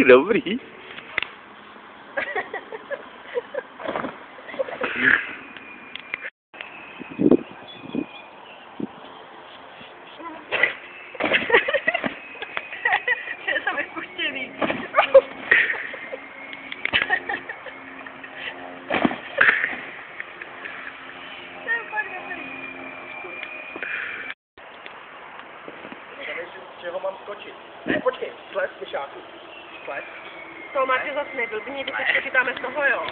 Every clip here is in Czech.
Dobrý. Jsem vypuštěný. To je fakt dobrý. Nevím, z čeho mám skočit. Ne, počkej, slez, myšáku. Slez. To Martě zase neblbni, teď se spočítáme z toho, jo.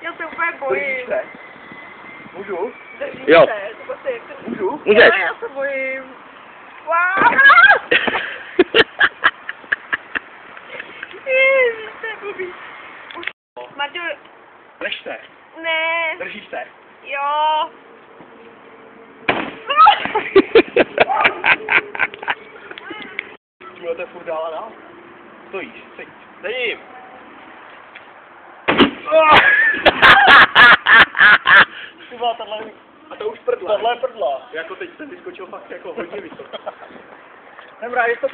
Já se úplně bojím. Držíš se? Můžu? Držím Jo. se, to prostě jak to... Můžu? Můžeš. Já se bojím. Wow. Ježiš, to je blbý. Marťo, Lež se. ne. Držíš se. Jo. Můžete furt dál a dál. Stojíš, seď. Sedím. Tyba, tohle... A to už prdla. Tohle je prdla. Jako teď jsem vyskočil fakt jako hodně vysoko. Jsem rád, že to